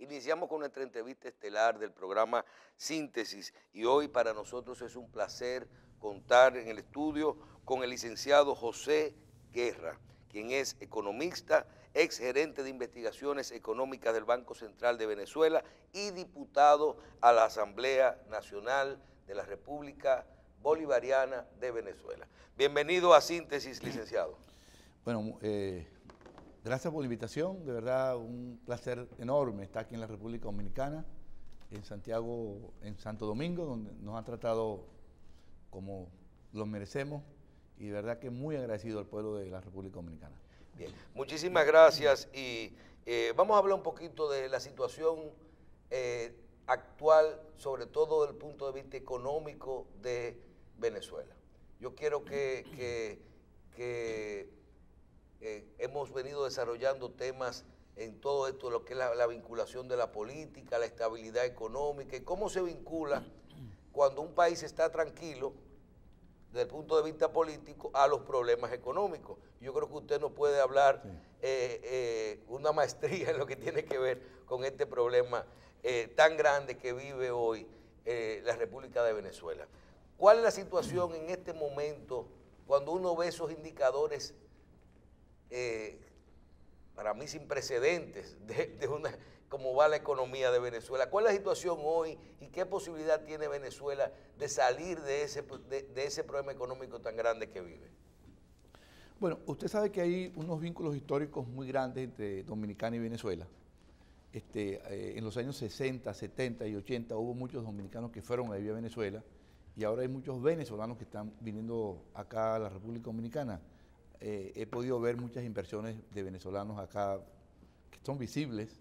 Iniciamos con nuestra entrevista estelar del programa Síntesis y hoy para nosotros es un placer contar en el estudio con el licenciado José Guerra, quien es economista, ex gerente de investigaciones económicas del Banco Central de Venezuela y diputado a la Asamblea Nacional de la República Bolivariana de Venezuela. Bienvenido a Síntesis, licenciado. Bueno, gracias por la invitación, de verdad un placer enorme estar aquí en la República Dominicana, en Santiago, en Santo Domingo, donde nos han tratado como los merecemos y de verdad que muy agradecido al pueblo de la República Dominicana. Bien, muchísimas gracias y vamos a hablar un poquito de la situación actual, sobre todo desde el punto de vista económico de Venezuela. Yo quiero que hemos venido desarrollando temas en todo esto, lo que es la vinculación de la política, la estabilidad económica y cómo se vincula cuando un país está tranquilo desde el punto de vista político a los problemas económicos. Yo creo que usted nos puede hablar una maestría en lo que tiene que ver con este problema tan grande que vive hoy la República de Venezuela. ¿Cuál es la situación en este momento cuando uno ve esos indicadores para mí sin precedentes de cómo va la economía de Venezuela? ¿Cuál es la situación hoy y qué posibilidad tiene Venezuela de salir de ese problema económico tan grande que vive? Bueno, usted sabe que hay unos vínculos históricos muy grandes entre Dominicana y Venezuela. En los años 60, 70 y 80 hubo muchos dominicanos que fueron a vivir a Venezuela y ahora hay muchos venezolanos que están viniendo acá a la República Dominicana. He podido ver muchas inversiones de venezolanos acá que son visibles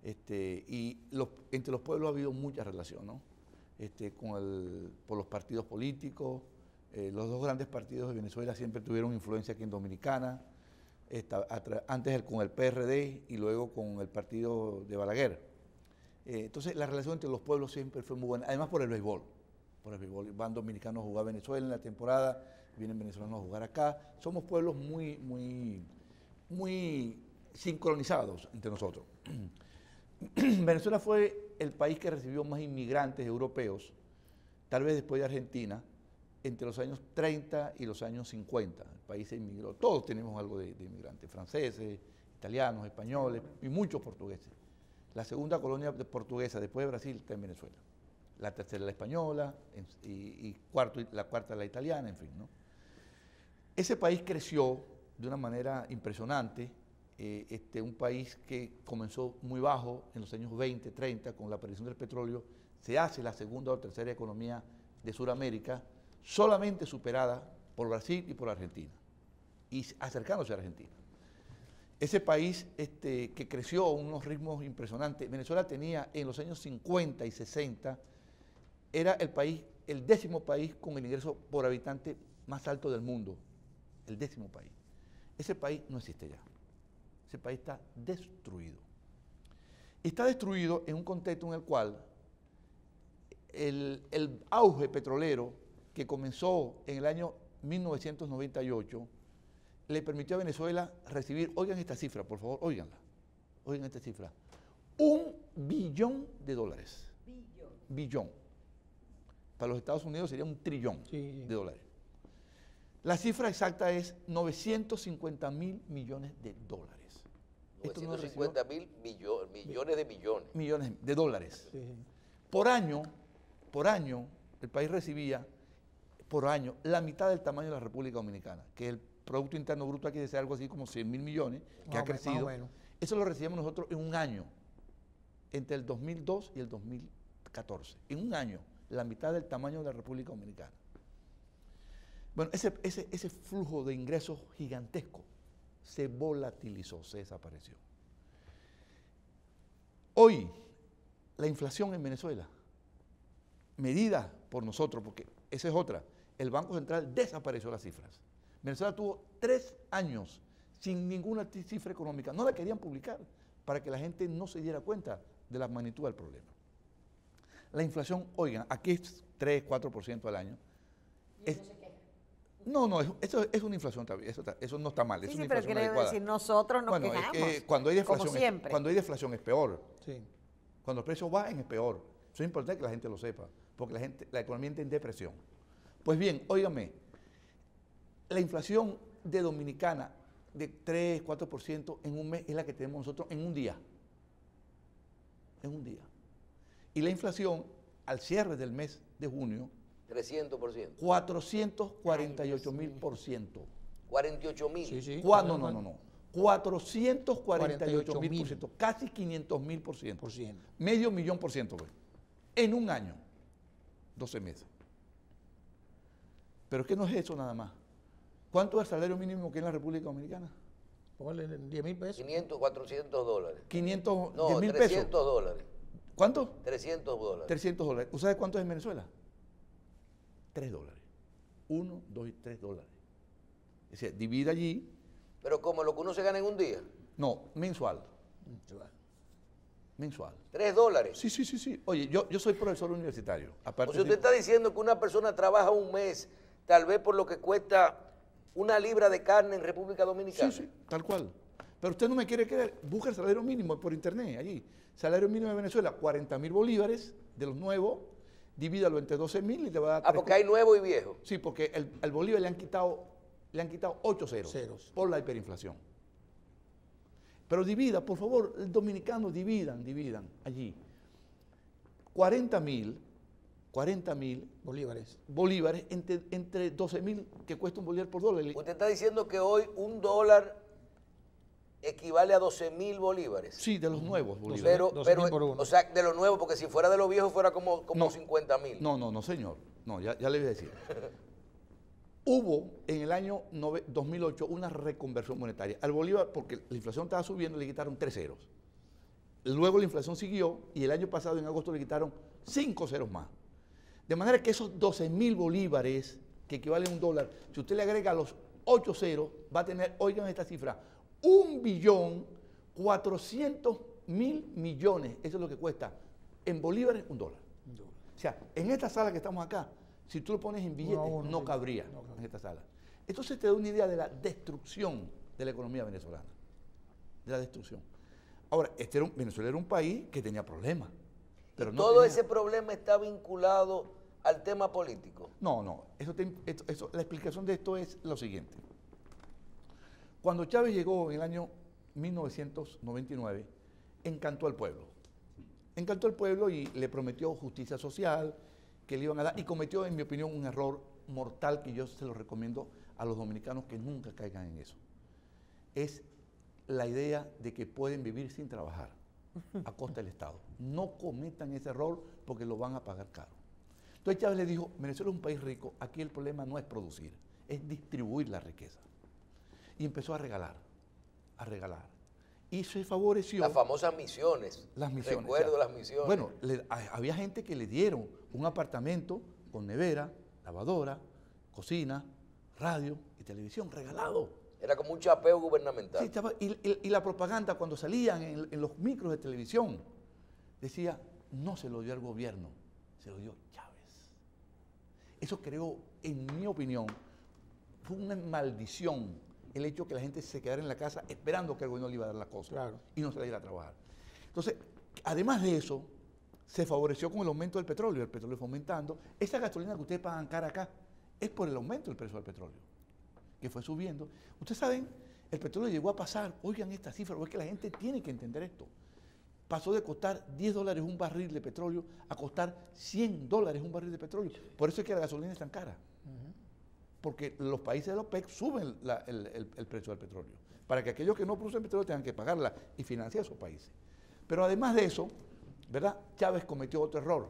y entre los pueblos ha habido mucha relación, ¿no? Por los partidos políticos. Los dos grandes partidos de Venezuela siempre tuvieron influencia aquí en Dominicana, antes con el PRD y luego con el partido de Balaguer. Entonces la relación entre los pueblos siempre fue muy buena, además por el béisbol. Van dominicanos a jugar a Venezuela en la temporada, vienen venezolanos a jugar acá. Somos pueblos muy sincronizados entre nosotros. Venezuela fue el país que recibió más inmigrantes europeos, tal vez después de Argentina, entre los años 30 y los años 50. El país se inmigró, todos tenemos algo de inmigrantes, franceses, italianos, españoles y muchos portugueses. La segunda colonia portuguesa después de Brasil está en Venezuela. La tercera la española y la cuarta la italiana, en fin, ¿no? Ese país creció de una manera impresionante, un país que comenzó muy bajo en los años 20, 30, con la aparición del petróleo, se hace la segunda o tercera economía de Sudamérica, solamente superada por Brasil y por Argentina, y acercándose a Argentina. Ese país que creció a unos ritmos impresionantes, Venezuela tenía en los años 50 y 60, era el 10º país con el ingreso por habitante más alto del mundo, el 10º país. Ese país no existe ya, ese país está destruido. Y está destruido en un contexto en el cual el auge petrolero que comenzó en el año 1998 le permitió a Venezuela recibir, oigan esta cifra, por favor, óiganla, oigan esta cifra, $1 billón. Billón. Para los Estados Unidos sería $1 trillón de dólares. La cifra exacta es 950.000 millones de dólares. 950.000 millones de millones. Millones de dólares. Sí. Por año, el país recibía, por año, la mitad del tamaño de la República Dominicana, que el Producto Interno Bruto aquí es algo así como 100.000 millones, que ha crecido. Eso lo recibíamos nosotros en un año, entre el 2002 y el 2014. En un año, la mitad del tamaño de la República Dominicana. Bueno, ese flujo de ingresos gigantesco se volatilizó, se desapareció. Hoy, la inflación en Venezuela, medida por nosotros, porque esa es otra, el Banco Central desapareció las cifras. Venezuela tuvo 3 años sin ninguna cifra económica, no la querían publicar para que la gente no se diera cuenta de la magnitud del problema. La inflación, oigan, aquí es 3, 4% al año. No, eso es una inflación también, eso no está mal, es una inflación adecuada. Decir, nosotros nos quejamos, cuando hay deflación, como siempre. Cuando hay deflación es peor. Sí. Cuando los precios bajen es peor. Eso es importante que la gente lo sepa, porque la economía entra en depresión. Pues bien, óigame, la inflación de Dominicana de 3, 4% en un mes es la que tenemos nosotros en un día. En un día. Y la inflación al cierre del mes de junio, 300%. 448.000%. 48.000. Sí, sí. No. 448.000%, casi 500.000%. Medio millón por ciento, pues. En un año, 12 meses. Pero es que no es eso nada más. ¿Cuánto es el salario mínimo que hay en la República Dominicana? Póngale 10.000 pesos. 500, 400 dólares. 500, No, 10.000 300 pesos. dólares. ¿Cuánto? 300 dólares. 300 dólares. ¿Usted sabe cuánto es en Venezuela? 3 dólares. 1, 2 y 3 dólares. Es decir, divide allí. Pero como lo que uno se gana en un día. No, mensual. Mensual. 3 dólares. Sí. Oye, yo soy profesor universitario. Aparte O sea, usted está diciendo que una persona trabaja un mes, tal vez por lo que cuesta una libra de carne en República Dominicana. Sí, tal cual. Pero usted no me quiere creer, busca el salario mínimo por internet allí. Salario mínimo de Venezuela, 40.000 bolívares de los nuevos, divídalo entre 12.000 y te va a dar... Porque hay nuevo y viejo. Sí, porque al bolívar le han quitado 8 ceros por la hiperinflación. Pero divida, por favor, el dominicano dividan allí. 40.000 bolívares entre 12.000 que cuesta un bolívar por dólar. Usted está diciendo que hoy un dólar equivale a 12.000 bolívares. Sí, de los nuevos bolívares. Pero o sea, de los nuevos, porque si fuera de los viejos fuera como No. 50.000. No, señor. No, ya le voy a decir. Hubo en el año 2008 una reconversión monetaria. Al bolívar, porque la inflación estaba subiendo, le quitaron 3 ceros. Luego la inflación siguió y el año pasado, en agosto, le quitaron 5 ceros más. De manera que esos 12.000 bolívares, que equivalen a un dólar, si usted le agrega los 8 ceros, va a tener, oigan esta cifra, 1.400.000.000.000. Eso es lo que cuesta en bolívares un dólar. O sea, en esta sala que estamos acá, si tú lo pones en billetes, no cabría en esta sala. Entonces te da una idea de la destrucción de la economía venezolana. De la destrucción. Ahora, Venezuela era un país que tenía problemas. Pero no todo tenía... ese problema está vinculado al tema político. No. La explicación de esto es lo siguiente. Cuando Chávez llegó en el año 1999, encantó al pueblo. Encantó al pueblo y le prometió justicia social, que le iban a dar, y cometió, en mi opinión, un error mortal que yo se lo recomiendo a los dominicanos que nunca caigan en eso. Es la idea de que pueden vivir sin trabajar a costa del Estado. No cometan ese error porque lo van a pagar caro. Entonces Chávez le dijo, Venezuela es un país rico, aquí el problema no es producir, es distribuir la riqueza. Y empezó a regalar. Y se favoreció... Las famosas misiones. Las misiones. Recuerdo las misiones. Bueno, había gente que le dieron un apartamento con nevera, lavadora, cocina, radio y televisión, regalado. Era como un chapeo gubernamental. Sí, y la propaganda cuando salían en los micros de televisión decía, no se lo dio al gobierno, se lo dio Chávez. Eso creó, en mi opinión, fue una maldición el hecho que la gente se quedara en la casa esperando que el gobierno le iba a dar las cosas y no se le iba a trabajar. Entonces, además de eso, se favoreció con el aumento del petróleo. El petróleo fue aumentando. Esa gasolina que ustedes pagan cara acá es por el aumento del precio del petróleo, que fue subiendo. Ustedes saben, el petróleo llegó a pasar, oigan esta cifra, porque es que la gente tiene que entender esto. Pasó de costar $10 un barril de petróleo a costar $100 un barril de petróleo. Por eso es que la gasolina es tan cara. Porque los países de la OPEC suben el precio del petróleo, para que aquellos que no producen petróleo tengan que pagarla y financiar a esos países. Pero además de eso, ¿verdad? Chávez cometió otro error,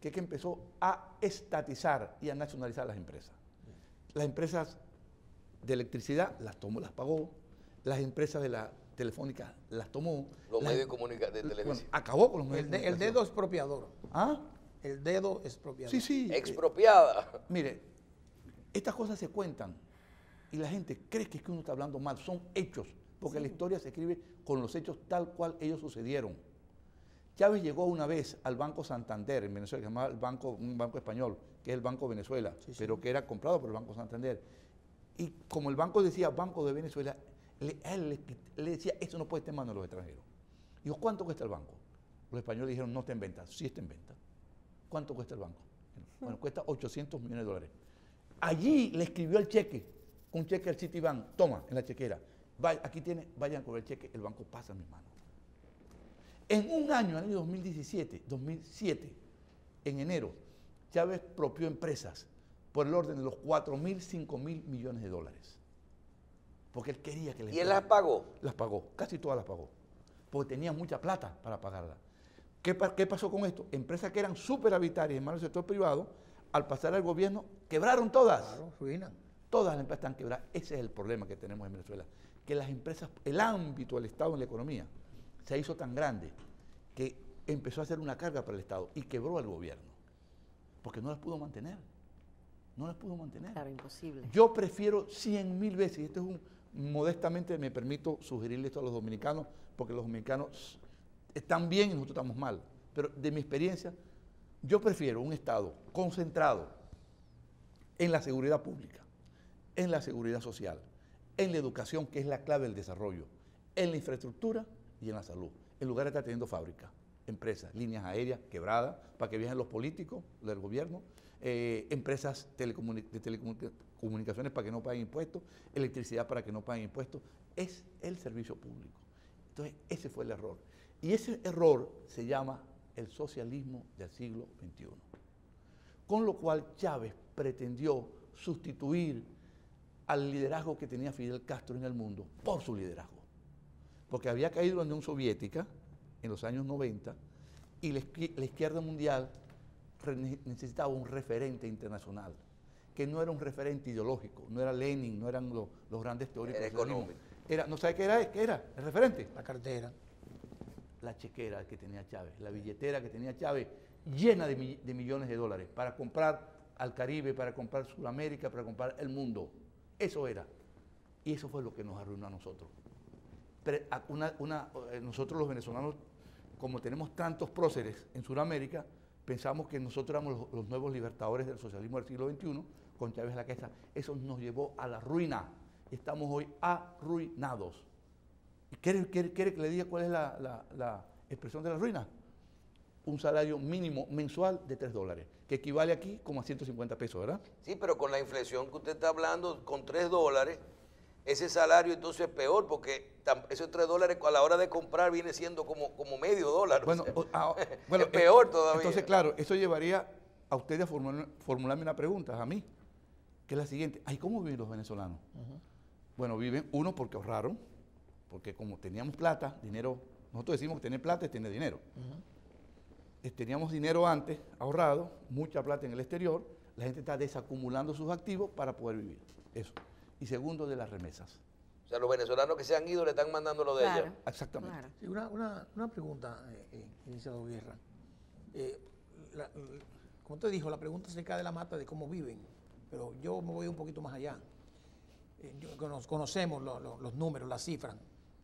que es que empezó a estatizar y a nacionalizar las empresas. Las empresas de electricidad las tomó, las pagó, las empresas de la telefónica las tomó. Los medios de comunicación de televisión. Bueno, acabó con los medios de El dedo expropiador. ¿Ah? El dedo expropiador. Sí. Expropiada. Mire, estas cosas se cuentan y la gente cree que es que uno está hablando mal, son hechos, porque la historia se escribe con los hechos tal cual ellos sucedieron. Chávez llegó una vez al Banco Santander en Venezuela, que se llamaba un banco español, que es el Banco Venezuela, pero que era comprado por el Banco Santander. Y como el banco decía Banco de Venezuela, él le decía, esto no puede estar en manos de los extranjeros. Dijo, ¿cuánto cuesta el banco? Los españoles dijeron, no está en venta. Sí está en venta. ¿Cuánto cuesta el banco? Bueno, cuesta 800 millones de dólares. Allí le escribió el cheque, un cheque al Citibank, toma, en la chequera. Vaya, aquí tiene, vayan con el cheque, el banco pasa a mis manos. En un año, en el año 2007, en enero, Chávez expropió empresas por el orden de los 4.000, 5.000 millones de dólares. Porque él quería que les... ¿Y él las pagó? Las pagó, casi todas las pagó. Porque tenía mucha plata para pagarlas. ¿Qué pasó con esto? Empresas que eran superavitarias en manos del sector privado, al pasar al gobierno, quebraron todas. Claro, ruinan. Todas las empresas están quebradas. Ese es el problema que tenemos en Venezuela. Que las empresas, el ámbito del Estado en la economía, se hizo tan grande que empezó a ser una carga para el Estado y quebró al gobierno. Porque no las pudo mantener. No las pudo mantener. Claro, imposible. Yo prefiero 100.000 veces, y esto es modestamente me permito sugerirle esto a los dominicanos, porque los dominicanos están bien y nosotros estamos mal. Pero de mi experiencia, yo prefiero un Estado concentrado en la seguridad pública, en la seguridad social, en la educación, que es la clave del desarrollo, en la infraestructura y en la salud, en lugar de estar teniendo fábricas, empresas, líneas aéreas quebradas para que viajen los políticos del gobierno, empresas de telecomunicaciones para que no paguen impuestos, electricidad para que no paguen impuestos. Es el servicio público. Entonces, ese fue el error. Y ese error se llama el socialismo del siglo XXI. Con lo cual Chávez pretendió sustituir al liderazgo que tenía Fidel Castro en el mundo por su liderazgo. Porque había caído la Unión Soviética en los años 90 y la izquierda mundial necesitaba un referente internacional, que no era un referente ideológico, no era Lenin, no eran los grandes teóricos. Era económico. ¿No sabe qué era? ¿Qué era? El referente. La cartera. La chequera que tenía Chávez, la billetera que tenía Chávez, llena de millones de dólares para comprar al Caribe, para comprar Sudamérica, para comprar el mundo. Eso era. Y eso fue lo que nos arruinó a nosotros. Pero nosotros los venezolanos, como tenemos tantos próceres en Sudamérica, pensamos que nosotros éramos los nuevos libertadores del socialismo del siglo XXI, con Chávez a la cabeza. Eso nos llevó a la ruina. Estamos hoy arruinados. ¿Quiere que le diga cuál es la expresión de la ruina? Un salario mínimo mensual de $3, que equivale aquí como a 150 pesos, ¿verdad? Sí, pero con la inflación que usted está hablando, con $3, ese salario entonces es peor, porque esos $3 a la hora de comprar viene siendo como medio dólar. Bueno, es peor todavía. Entonces, claro, eso llevaría a ustedes a formularme una pregunta, a mí, que es la siguiente. Ay, ¿cómo viven los venezolanos? Bueno, viven, uno, porque ahorraron, porque como teníamos plata, dinero, nosotros decimos que tener plata es tener dinero. Teníamos dinero antes, ahorrado, mucha plata en el exterior, la gente está desacumulando sus activos para poder vivir. Eso. Y segundo, de las remesas. O sea, los venezolanos que se han ido le están mandando lo de Claro. ella. Exactamente. Claro. Sí, una pregunta, licenciado Guerra. Como usted dijo, la pregunta se cae de la mata de cómo viven, pero yo me voy un poquito más allá. Conocemos los números, las cifras,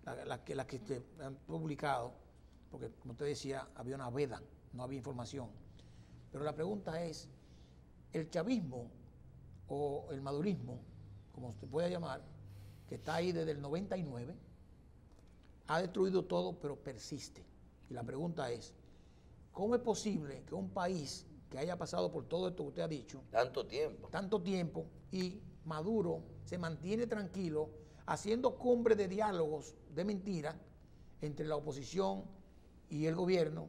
las que se han publicado, porque como usted decía, había una veda, no había información. Pero la pregunta es, el chavismo o el madurismo, como se pueda llamar, que está ahí desde el 99, ha destruido todo, pero persiste. Y la pregunta es, ¿cómo es posible que un país que haya pasado por todo esto que usted ha dicho, tanto tiempo, y Maduro se mantiene tranquilo, haciendo cumbre de diálogos de mentira entre la oposición y el gobierno,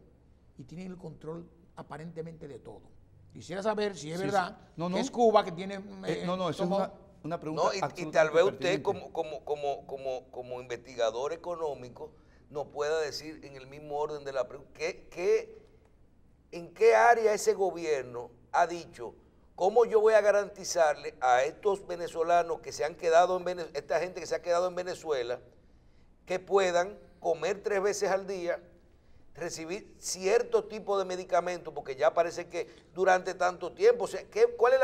y tienen el control aparentemente de todo? Quisiera saber si es verdad que es Cuba que tiene... eso es una pregunta y tal vez usted pertinente. como investigador económico nos pueda decir en el mismo orden de la pregunta, ¿en qué área ese gobierno ha dicho cómo yo voy a garantizarle a estos venezolanos que se han quedado en Venezuela, esta gente que se ha quedado en Venezuela, que puedan comer 3 veces al día, recibir cierto tipo de medicamentos, porque ya parece que durante tanto tiempo, o sea, ¿cuál es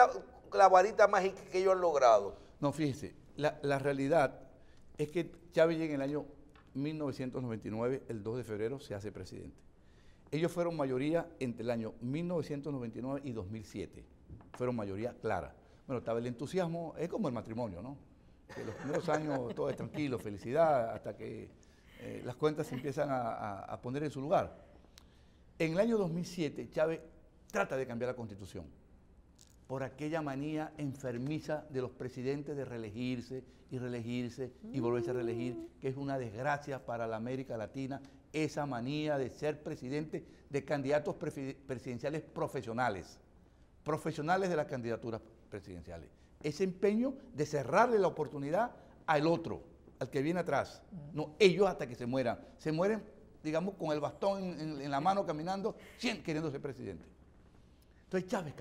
la varita mágica que ellos han logrado? No, fíjese, la realidad es que Chávez en el año 1999, el 2 de febrero, se hace presidente. Ellos fueron mayoría entre el año 1999 y 2007. Fueron mayoría clara. Bueno, estaba el entusiasmo, es como el matrimonio, ¿no? Que los primeros años todo es tranquilo, felicidad, hasta que las cuentas se empiezan a poner en su lugar. En el año 2007, Chávez trata de cambiar la Constitución por aquella manía enfermiza de los presidentes de reelegirse y volverse a reelegir, que es una desgracia para la América Latina, esa manía de ser presidente de candidatos presidenciales profesionales de las candidaturas presidenciales. Ese empeño de cerrarle la oportunidad al otro, al que viene atrás, no ellos hasta que se mueran, digamos, con el bastón en la mano caminando, queriendo ser presidente. Entonces Chávez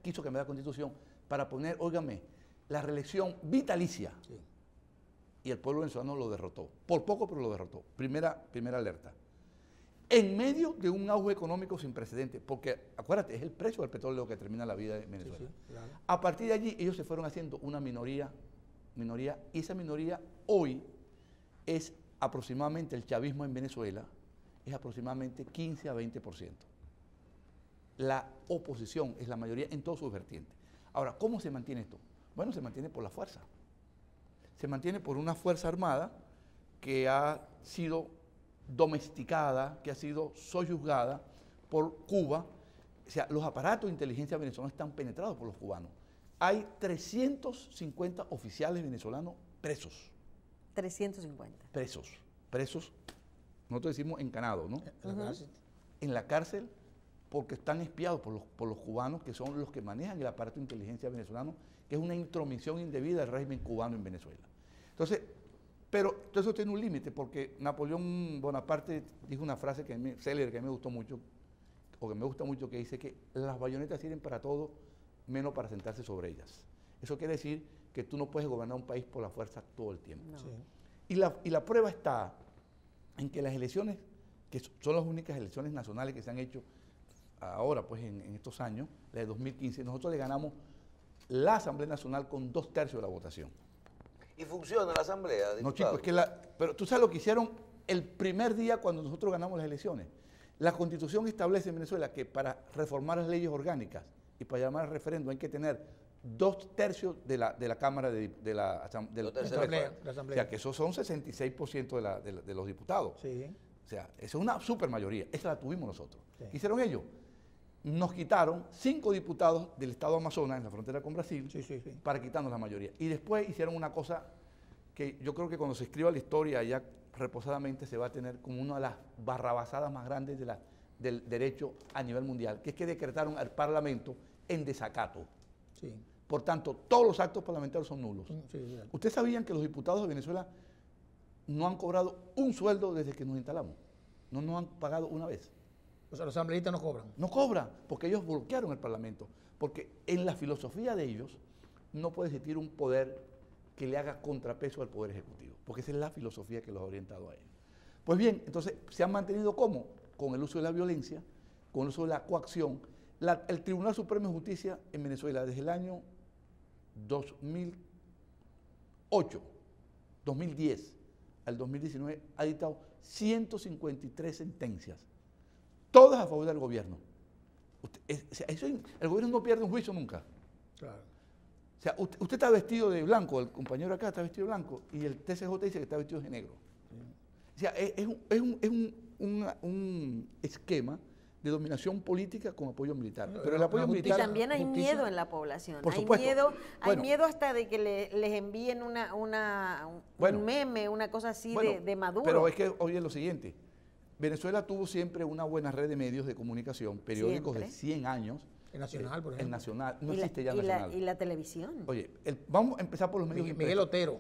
quiso cambiar la Constitución para poner, óigame, la reelección vitalicia. Sí. Y el pueblo venezolano lo derrotó. Por poco, pero lo derrotó. Primera alerta. En medio de un auge económico sin precedentes, porque acuérdate, es el precio del petróleo que termina la vida de Venezuela. Sí, sí, claro. A partir de allí ellos se fueron haciendo una minoría, y esa minoría hoy es aproximadamente, el chavismo en Venezuela, es aproximadamente 15 a 20%. La oposición es la mayoría en todas sus vertientes. Ahora, ¿cómo se mantiene esto? Bueno, se mantiene por la fuerza. Se mantiene por una fuerza armada que ha sido domesticada, que ha sido soyuzgada por Cuba. O sea, los aparatos de inteligencia venezolanos están penetrados por los cubanos. Hay 350 oficiales venezolanos presos. 350. Presos, nosotros decimos encanados, ¿no? En la cárcel, porque están espiados por los cubanos, que son los que manejan el aparato de inteligencia venezolano, que es una intromisión indebida del régimen cubano en Venezuela. Entonces, pero todo eso tiene un límite, porque Napoleón Bonaparte dijo una frase célebre que me gustó mucho, o que me gusta mucho, que dice que las bayonetas sirven para todo, menos para sentarse sobre ellas. Eso quiere decir que tú no puedes gobernar un país por la fuerza todo el tiempo. No. Sí. Y la prueba está en que las elecciones, que son las únicas elecciones nacionales que se han hecho ahora, pues en estos años, la de 2015, nosotros le ganamos la Asamblea Nacional con 2/3 de la votación. ¿Y funciona la Asamblea, diputado? No, chicos, es que pero tú sabes lo que hicieron el primer día cuando nosotros ganamos las elecciones. La Constitución establece en Venezuela que para reformar las leyes orgánicas y para llamar al referéndum hay que tener 2/3 de la Cámara de la Asamblea. O sea, que esos son 66% de los diputados. Sí. O sea, esa es una super mayoría. Esa la tuvimos nosotros. Sí. ¿Qué hicieron ellos? Nos quitaron 5 diputados del estado de Amazonas, en la frontera con Brasil, para quitarnos la mayoría. Y después hicieron una cosa que yo creo que cuando se escriba la historia ya reposadamente se va a tener como una de las barrabasadas más grandes del derecho a nivel mundial, que es que decretaron al Parlamento en desacato. Sí. Por tanto, todos los actos parlamentarios son nulos. Sí. ¿Ustedes sabían que los diputados de Venezuela no han cobrado un sueldo desde que nos instalamos? No nos han pagado una vez. O sea, los asambleístas no cobran. No cobran, porque ellos bloquearon el Parlamento. Porque en la filosofía de ellos no puede existir un poder que le haga contrapeso al Poder Ejecutivo, porque esa es la filosofía que los ha orientado a ellos. Pues bien, entonces se han mantenido ¿cómo? Con el uso de la violencia, con el uso de la coacción. El Tribunal Supremo de Justicia en Venezuela desde el año 2010 al 2019 ha dictado 153 sentencias, todas a favor del gobierno. El gobierno no pierde un juicio nunca. Claro. O sea, usted está vestido de blanco, el compañero acá está vestido de blanco y el TCJ dice que está vestido de negro. Sí. O sea, es un esquema de dominación política con apoyo militar. Pero el apoyo militar... Y también hay miedo en la población. Por supuesto. Hay miedo hasta de que les envíen un meme, una cosa así de Maduro. Pero es que, oye, lo siguiente. Venezuela tuvo siempre una buena red de medios de comunicación, periódicos de 100 años. El Nacional, por ejemplo. El Nacional, no existe ya el Nacional. Y la televisión. Oye, vamos a empezar por los medios Miguel Otero.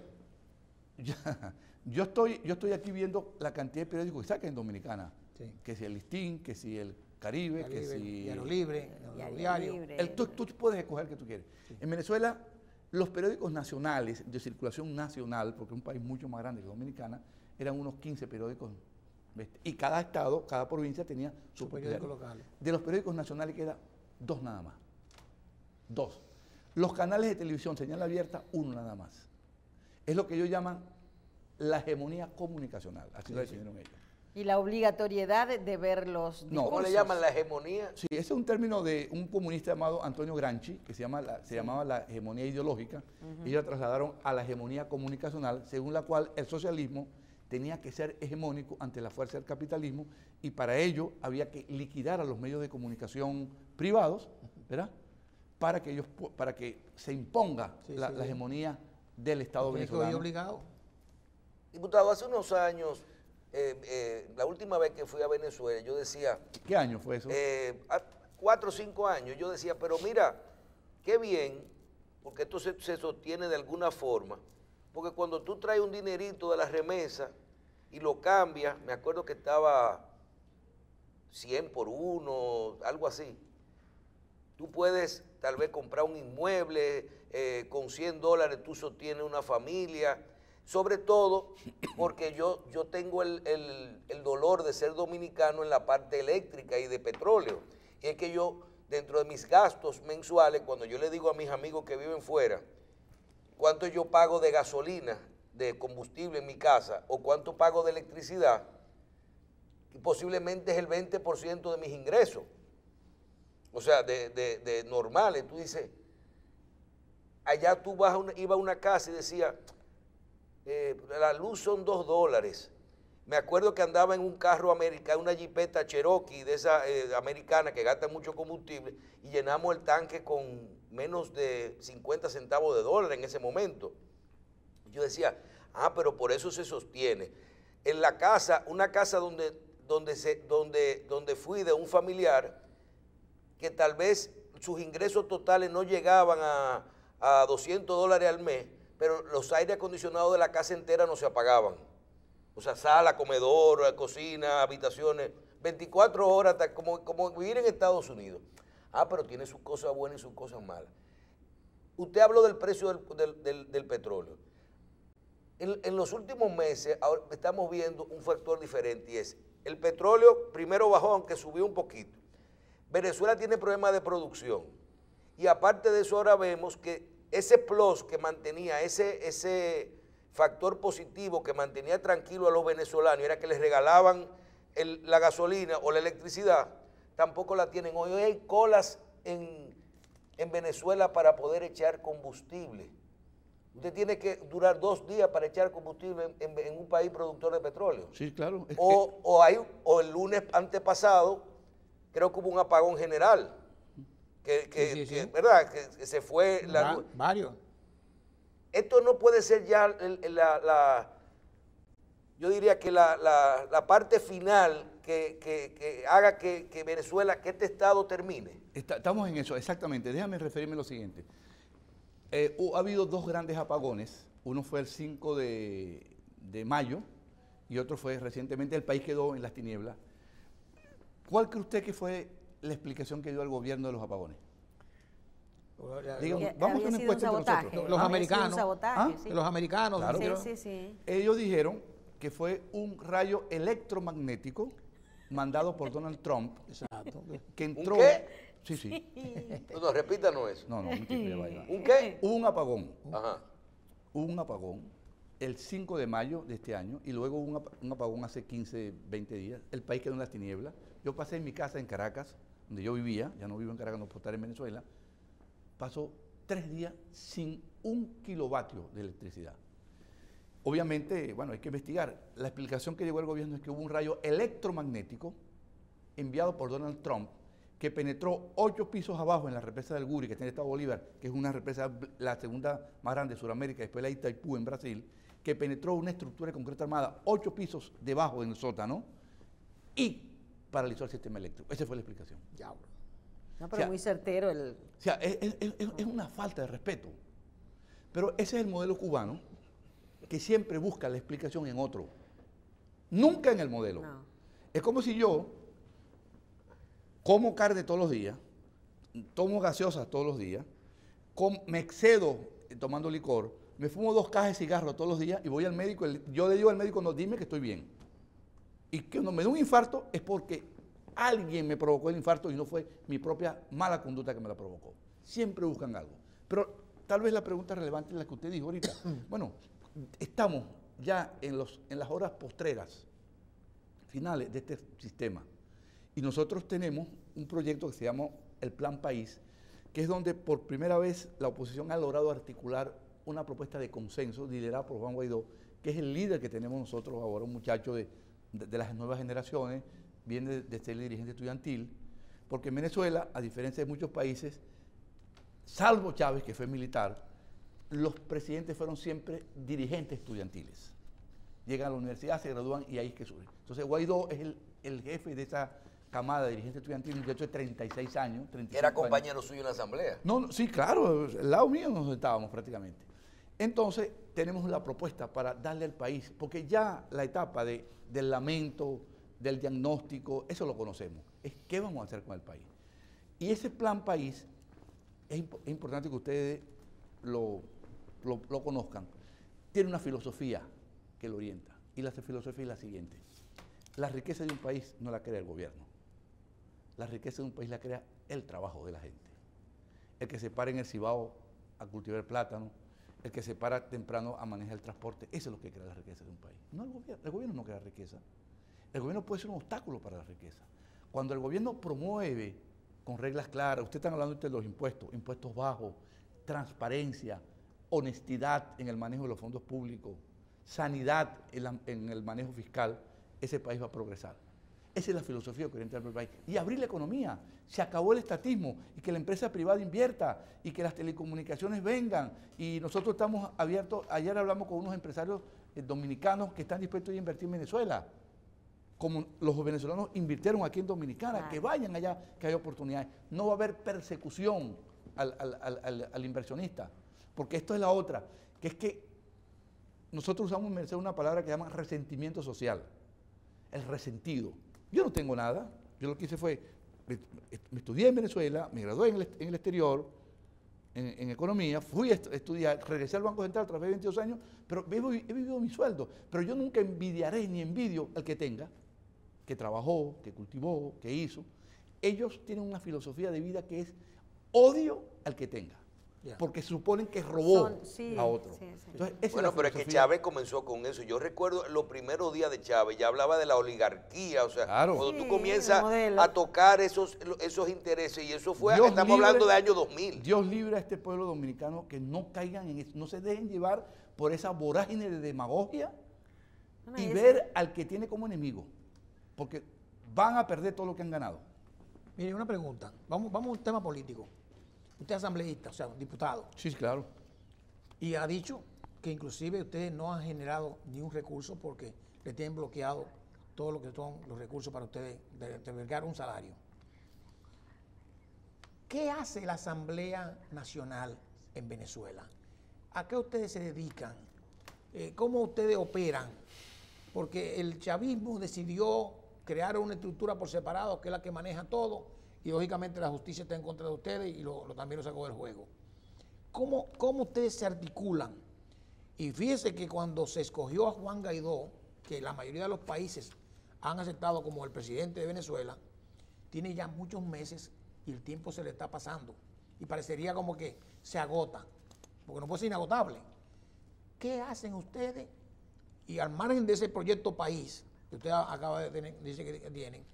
Yo estoy aquí viendo la cantidad de periódicos que sacan en Dominicana. Sí. Que si el Listín, que si el Caribe, que si... Diario Libre, Diario. Tú puedes escoger el que tú quieres. Sí. En Venezuela, los periódicos nacionales, de circulación nacional, porque es un país mucho más grande que Dominicana, eran unos 15 periódicos. Y cada estado, cada provincia tenía su periódico local. De los periódicos nacionales queda 2 nada más. 2. Los canales de televisión, señal abierta, 1 nada más. Es lo que ellos llaman la hegemonía comunicacional. Así lo definieron ellos. Y la obligatoriedad de ver los discursos. ¿Cómo le llaman la hegemonía? Sí, ese es un término de un comunista llamado Antonio Gramsci, que se llamaba la hegemonía ideológica, y ellos la trasladaron a la hegemonía comunicacional, según la cual el socialismo tenía que ser hegemónico ante la fuerza del capitalismo y para ello había que liquidar a los medios de comunicación privados, ¿verdad? Para que se imponga la hegemonía del Estado venezolano. Obligado. Diputado, hace unos años, la última vez que fui a Venezuela, yo decía... ¿Qué año fue eso? 4 o 5 años. Yo decía, pero mira, qué bien, porque esto se sostiene de alguna forma, porque cuando tú traes un dinerito de la remesa y lo cambias, me acuerdo que estaba 100 por 1, algo así, tú puedes tal vez comprar un inmueble, con $100 tú sostienes una familia, sobre todo porque yo tengo el dolor de ser dominicano en la parte eléctrica y de petróleo. Y es que yo, dentro de mis gastos mensuales, cuando yo le digo a mis amigos que viven fuera, cuánto yo pago de gasolina, de combustible en mi casa, o cuánto pago de electricidad, y posiblemente es el 20% de mis ingresos. O sea, de normales. Tú dices, allá tú ibas a una casa y decía, la luz son $2. Me acuerdo que andaba en un carro americano, una jipeta Cherokee de esa americana que gasta mucho combustible, y llenamos el tanque con menos de 50 centavos de dólar en ese momento. Yo decía, pero por eso se sostiene. En la casa, una casa donde fui de un familiar, que tal vez sus ingresos totales no llegaban a $200 al mes, pero los aires acondicionados de la casa entera no se apagaban. O sea, sala, comedor, cocina, habitaciones, 24 horas, como vivir en Estados Unidos. Pero tiene sus cosas buenas y sus cosas malas. Usted habló del precio del petróleo. En los últimos meses ahora estamos viendo un factor diferente y es, el petróleo primero bajó, aunque subió un poquito. Venezuela tiene problemas de producción. Y aparte de eso ahora vemos que ese plus que mantenía, ese factor positivo que mantenía tranquilo a los venezolanos, era que les regalaban la gasolina o la electricidad, tampoco la tienen. Hoy hay colas en Venezuela para poder echar combustible. Usted tiene que durar 2 días para echar combustible en un país productor de petróleo. Sí, claro. O el lunes antepasado, creo que hubo un apagón general. ¿Verdad? Que se fue la luz. Varios. Esto no puede ser ya yo diría que la parte final que haga que Venezuela, que este Estado termine. Estamos en eso, exactamente. Déjame referirme a lo siguiente. Ha habido 2 grandes apagones. Uno fue el 5 de mayo y otro fue recientemente. El país quedó en las tinieblas. ¿Cuál cree usted que fue la explicación que dio el gobierno de los apagones? Digamos, vamos a una encuesta entre nosotros. Los americanos. Sí. Los americanos. Claro. Sí. Ellos dijeron que fue un rayo electromagnético mandado por Donald Trump. Exacto. Que entró. ¿Un qué? Sí. No, repítanos eso. No, mentira, vaya. ¿Un qué? Hubo un apagón. Ajá. Hubo un apagón el 5 de mayo de este año y luego hubo un apagón hace 15, 20 días. El país quedó en las tinieblas. Yo pasé en mi casa en Caracas, donde yo vivía, ya no vivo en Caracas, no puedo estar en Venezuela. Pasó 3 días sin 1 kilovatio de electricidad. Obviamente, bueno, hay que investigar. La explicación que llegó el gobierno es que hubo un rayo electromagnético enviado por Donald Trump que penetró 8 pisos abajo en la represa del Guri, que está en el estado Bolívar, que es una represa, la segunda más grande de Sudamérica, después la Itaipú en Brasil, que penetró una estructura de concreto armada 8 pisos debajo en el sótano y paralizó el sistema eléctrico. Esa fue la explicación. No, pero o sea, muy certero el... O sea, es una falta de respeto. Pero ese es el modelo cubano que siempre busca la explicación en otro. Nunca en el modelo. No. Es como si yo como carne todos los días, tomo gaseosas todos los días, me excedo tomando licor, me fumo 2 cajas de cigarros todos los días y voy al médico, yo le digo al médico, no, dime que estoy bien. Y que cuando me da un infarto es porque alguien me provocó el infarto y no fue mi propia mala conducta que me la provocó. Siempre buscan algo. Pero tal vez la pregunta relevante es la que usted dijo ahorita. Bueno, estamos ya en las horas postreras, finales de este sistema. Y nosotros tenemos un proyecto que se llama el Plan País, que es donde por primera vez la oposición ha logrado articular una propuesta de consenso liderada por Juan Guaidó, que es el líder que tenemos nosotros ahora, un muchacho de las nuevas generaciones, viene de ser dirigente estudiantil, porque en Venezuela, a diferencia de muchos países, salvo Chávez, que fue militar, los presidentes fueron siempre dirigentes estudiantiles. Llegan a la universidad, se gradúan y ahí es que suben. Entonces Guaidó es el jefe de esa camada de dirigentes estudiantiles, un muchacho de 36 años. ¿Era compañero suyo en la asamblea? No, sí, claro, al lado mío nos sentábamos prácticamente. Entonces tenemos la propuesta para darle al país, porque ya la etapa del lamento, del diagnóstico, eso lo conocemos, es qué vamos a hacer con el país. Y ese plan país, es importante que ustedes lo conozcan, tiene una filosofía que lo orienta, y la filosofía es la siguiente: la riqueza de un país no la crea el gobierno, la riqueza de un país la crea el trabajo de la gente. El que se para en el Cibao a cultivar plátano, el que se para temprano a manejar el transporte, eso es lo que crea la riqueza de un país. No el gobierno no crea riqueza. El gobierno puede ser un obstáculo para la riqueza. Cuando el gobierno promueve con reglas claras, ustedes están hablando de los impuestos bajos, transparencia, honestidad en el manejo de los fondos públicos, sanidad en el manejo fiscal, ese país va a progresar. Esa es la filosofía que orienta al país. Y abrir la economía. Se acabó el estatismo y que la empresa privada invierta y que las telecomunicaciones vengan. Y nosotros estamos abiertos. Ayer hablamos con unos empresarios dominicanos que están dispuestos a invertir en Venezuela. Como los venezolanos invirtieron aquí en Dominicana, que vayan allá, que hay oportunidades. No va a haber persecución al inversionista. Porque esto es la otra, que es que nosotros usamos en Venezuela una palabra que se llama resentimiento social. El resentido. Yo no tengo nada, yo lo que hice fue, me estudié en Venezuela, me gradué en el exterior, en economía, fui a estudiar, regresé al Banco Central, trabajé 22 años, pero he vivido mi sueldo, pero yo nunca envidiaré ni envidio al que tenga, que trabajó, que cultivó, que hizo. Ellos tienen una filosofía de vida que es odio al que tenga. Porque suponen que robó a otro. Entonces, bueno, pero es que Chávez comenzó con eso. Yo recuerdo los primeros días de Chávez, ya hablaba de la oligarquía, o sea, cuando tú comienzas a tocar esos intereses, y eso fue, estamos hablando de año 2000. Dios libre a este pueblo dominicano que no caigan en eso, no se dejen llevar por esa vorágine de demagogia y ver al que tiene como enemigo, porque van a perder todo lo que han ganado. Mire, una pregunta, vamos a un tema político. Usted es asambleísta, o sea, diputado. Sí, claro. Y ha dicho que inclusive ustedes no han generado ni un recurso porque le tienen bloqueado todo lo que son los recursos para ustedes devengar un salario. ¿Qué hace la Asamblea Nacional en Venezuela? ¿A qué ustedes se dedican? ¿Cómo ustedes operan? Porque el chavismo decidió crear una estructura por separado que es la que maneja todo, y lógicamente la justicia está en contra de ustedes y también lo sacó del juego. ¿Cómo ustedes se articulan? Y fíjense que cuando se escogió a Juan Guaidó, que la mayoría de los países han aceptado como el presidente de Venezuela, tiene ya muchos meses y el tiempo se le está pasando. Y parecería como que se agota, porque no puede ser inagotable. ¿Qué hacen ustedes? Y al margen de ese proyecto país, que usted acaba de tener, dice que tienen,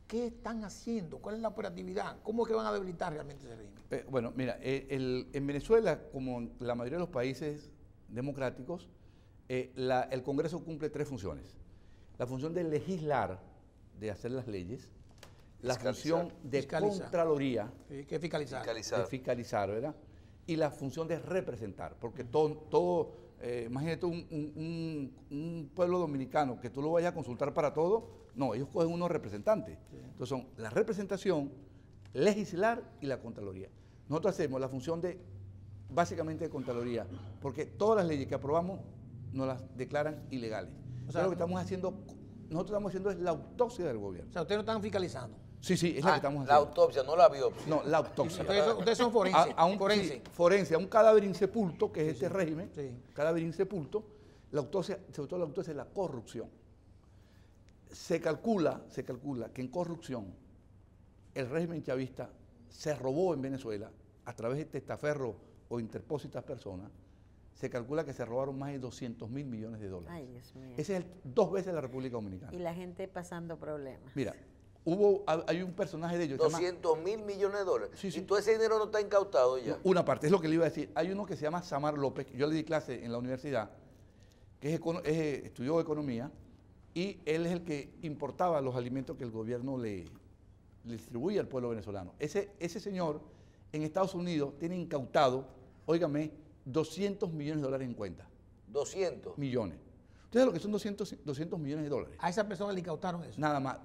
¿qué están haciendo? ¿Cuál es la operatividad? ¿Cómo es que van a debilitar realmente ese régimen? Bueno, mira, en Venezuela, como en la mayoría de los países democráticos, el Congreso cumple tres funciones. La función de legislar, de hacer las leyes, la función de Contraloría, que es fiscalizar. De fiscalizar, ¿verdad? Y la función de representar, porque imagínate un pueblo dominicano que tú lo vayas a consultar para todo. No, ellos cogen unos representantes. Sí. Entonces son la representación, legislar y la Contraloría. Nosotros hacemos la función básicamente de Contraloría, porque todas las leyes que aprobamos nos las declaran ilegales. O sea, lo que nosotros estamos haciendo es la autopsia del gobierno. O sea, ustedes no están fiscalizando. Sí, es la que estamos haciendo. La autopsia, no la biopsia. No, la autopsia. Ustedes son forense. Forense, a un cadáver insepulto, que es este régimen, cadáver insepulto, la autopsia, sobre todo la autopsia es la corrupción. Se calcula que en corrupción el régimen chavista se robó en Venezuela, a través de testaferros o interpósitas personas, se calcula que se robaron más de 200.000 millones de dólares. Ay, Dios mío. Ese es 2 veces la República Dominicana. Y la gente pasando problemas. Mira, hay un personaje de ellos. 200.000 millones de dólares. Sí. Y todo ese dinero no está incautado ya. Una parte, es lo que le iba a decir. Hay uno que se llama Samar López, yo le di clase en la universidad, que estudió economía, y él es el que importaba los alimentos que el gobierno le distribuye al pueblo venezolano. Ese señor en Estados Unidos tiene incautado, óigame, 200 millones de dólares en cuenta. 200 millones. ¿Ustedes lo que son 200 millones de dólares? A esa persona le incautaron eso. Nada más.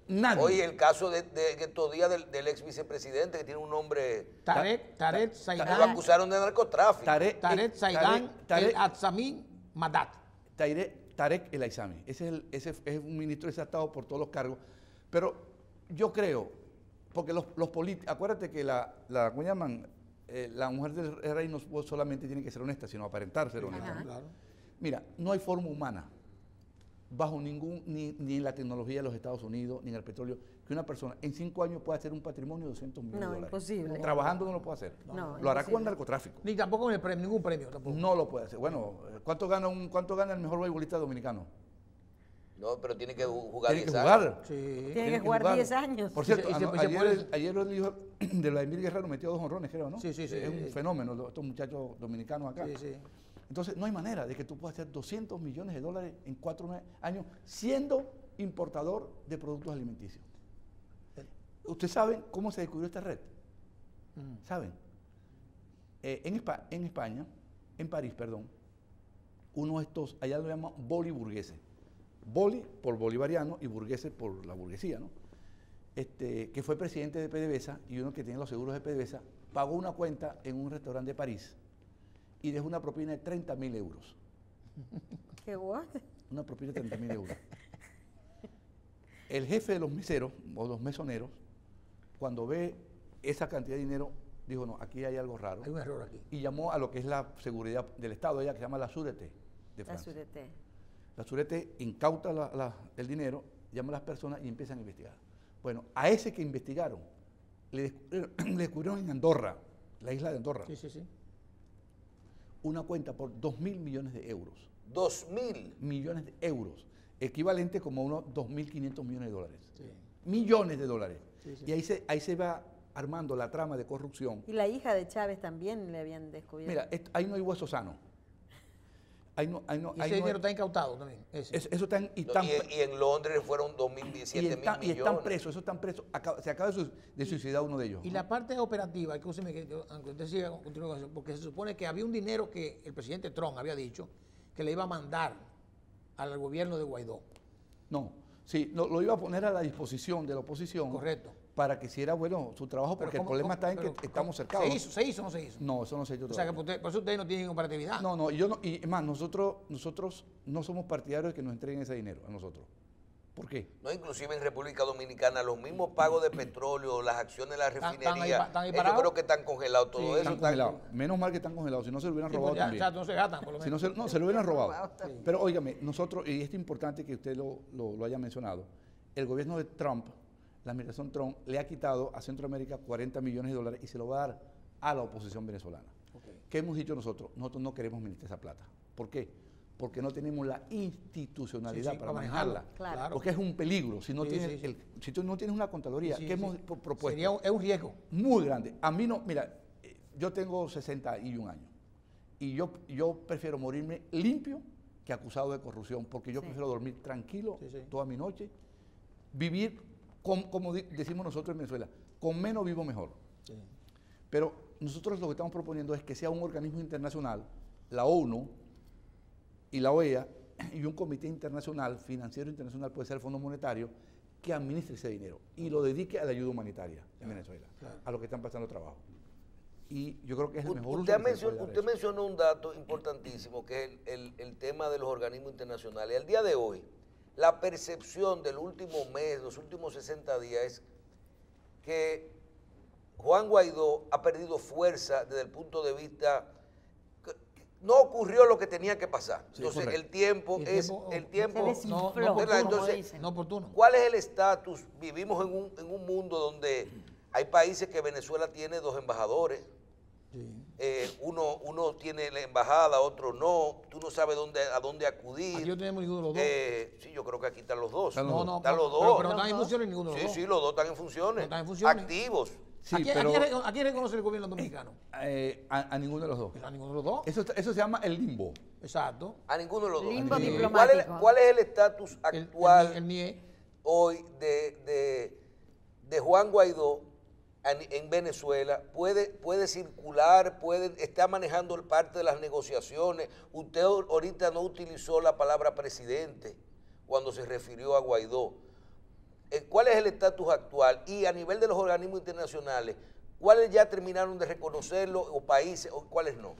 Nadie. Oye, el caso de estos días del ex vicepresidente que tiene un nombre... Tarek Saidán. Lo acusaron de narcotráfico. Tarek Saidán el Atzami Madat. Tarek el Aizami. Ese es un ministro desatado por todos los cargos. Pero yo creo, porque los políticos, acuérdate que ¿cómo llaman? La mujer del rey no solamente tiene que ser honesta, sino aparentar ser honesta. Claro. Mira, no hay forma humana, bajo ni en la tecnología de los Estados Unidos, ni en el petróleo, que una persona en 5 años pueda hacer un patrimonio de 200 millones de dólares. Imposible. Trabajando no lo puede hacer. No, lo hará con el narcotráfico. Ni tampoco con el premio, ningún premio tampoco. No lo puede hacer. Bueno, ¿cuánto gana el mejor beisbolista dominicano? No, pero tiene que jugar Tiene 10 que años. jugar. Sí. Tiene que jugar 10 años. Por cierto, Y se ayer el hijo de Vladimir Guerrero metió 2 jonrones, creo, ¿no? Sí. Es un fenómeno, estos muchachos dominicanos acá. Sí. Entonces, no hay manera de que tú puedas hacer 200 millones de dólares en 4 años siendo importador de productos alimenticios. ¿Ustedes saben cómo se descubrió esta red? ¿Saben? En España, en París, perdón, uno de estos, allá lo llaman boliburgueses. Boli por bolivariano y burgueses por la burguesía, ¿no? Que fue presidente de PDVSA y uno que tiene los seguros de PDVSA, pagó una cuenta en un restaurante de París y dejó una propina de 30.000 euros. ¿Qué what? Una propina de 30.000 euros. El jefe de los meseros o los mesoneros, cuando ve esa cantidad de dinero, dijo, no, aquí hay algo raro. Hay un error aquí. Y llamó a lo que es la seguridad del Estado, ella que se llama la Sûreté de Francia. La Sûreté. La Sûreté incauta el dinero, llama a las personas y empiezan a investigar. Bueno, a ese que investigaron, le descubrieron en Andorra, la isla de Andorra, Sí. una cuenta por 2.000 millones de euros. 2.000 millones de euros, equivalente como a unos 2.500 millones de dólares. Sí. Millones de dólares. Sí. Y ahí se va armando la trama de corrupción. Y la hija de Chávez también le habían descubierto. Mira, ahí no hay hueso sano. Y ese dinero está incautado también. Eso está y en Londres fueron 2.007 mil millones. Y están presos, esos están presos. Se acaba de suicidar uno de ellos. Y la parte operativa, escúcheme que aunque usted siga continuando, porque se supone que había un dinero que el presidente Trump había dicho que le iba a mandar al gobierno de Guaidó. No, sí, lo iba a poner a la disposición de la oposición. Correcto. Para que hiciera, bueno, su trabajo, porque el problema está en que estamos cercados. ¿Se hizo o no se hizo? No, eso no se hizo todavía. O sea, que por eso ustedes no tienen operatividad. No, y es más, nosotros no somos partidarios de que nos entreguen ese dinero a nosotros. ¿Por qué? No, inclusive en República Dominicana, los mismos pagos de petróleo, las acciones de la refinería, yo creo que están congelados todo eso. Están congelados. Menos mal que están congelados, si no se lo hubieran robado también. No se gastan, por lo menos. Si no, se lo hubieran robado. Sí. Pero óigame, nosotros, y es importante que usted lo haya mencionado, el gobierno de Trump, la administración Trump, le ha quitado a Centroamérica 40 millones de dólares y se lo va a dar a la oposición venezolana. Okay. ¿Qué hemos dicho nosotros? Nosotros no queremos administrar esa plata. ¿Por qué? Porque no tenemos la institucionalidad para manejarla. Claro. Porque es un peligro. Si no si tú no tienes una contraloría, ¿qué hemos propuesto? Es un riesgo. Muy grande. A mí no, mira, yo tengo 61 años y yo prefiero morirme limpio que acusado de corrupción, porque yo prefiero dormir tranquilo toda mi noche, vivir como decimos nosotros en Venezuela, con menos vivo mejor. Sí. Pero nosotros lo que estamos proponiendo es que sea un organismo internacional, la ONU y la OEA, y un comité internacional, financiero internacional, puede ser el Fondo Monetario, que administre ese dinero y lo dedique a la ayuda humanitaria en Venezuela, a los que están pasando trabajo. Y yo creo que es el mejor uso. Usted mencionó un dato importantísimo, que es el tema de los organismos internacionales. Al día de hoy, la percepción del último mes, los últimos 60 días, es que Juan Guaidó ha perdido fuerza desde el punto de vista, no ocurrió lo que tenía que pasar. Sí, entonces correcto. el tiempo no oportuno. ¿Cuál es el estatus? Vivimos en un mundo donde hay países que Venezuela tiene 2 embajadores. Sí. Uno tiene la embajada, otro no. Tú no sabes a dónde acudir. Aquí no tenemos ninguno de los dos. Sí, yo creo que aquí están los dos. Están los dos. Están los dos. Pero no están en funciones ninguno de los dos. Sí, los dos están en funciones. No están en funciones. Activos. Sí, ¿A quién reconoce el gobierno dominicano? A ninguno de los dos. ¿A ninguno de los dos? Eso se llama el limbo. Exacto. A ninguno de los dos. Limbo diplomático. ¿Cuál es el estatus actual el NIE hoy de Juan Guaidó en Venezuela? ¿Puede circular? ¿Está manejando parte de las negociaciones? Usted ahorita no utilizó la palabra presidente cuando se refirió a Guaidó. ¿Cuál es el estatus actual? Y a nivel de los organismos internacionales, ¿cuáles ya terminaron de reconocerlo o países o cuáles no?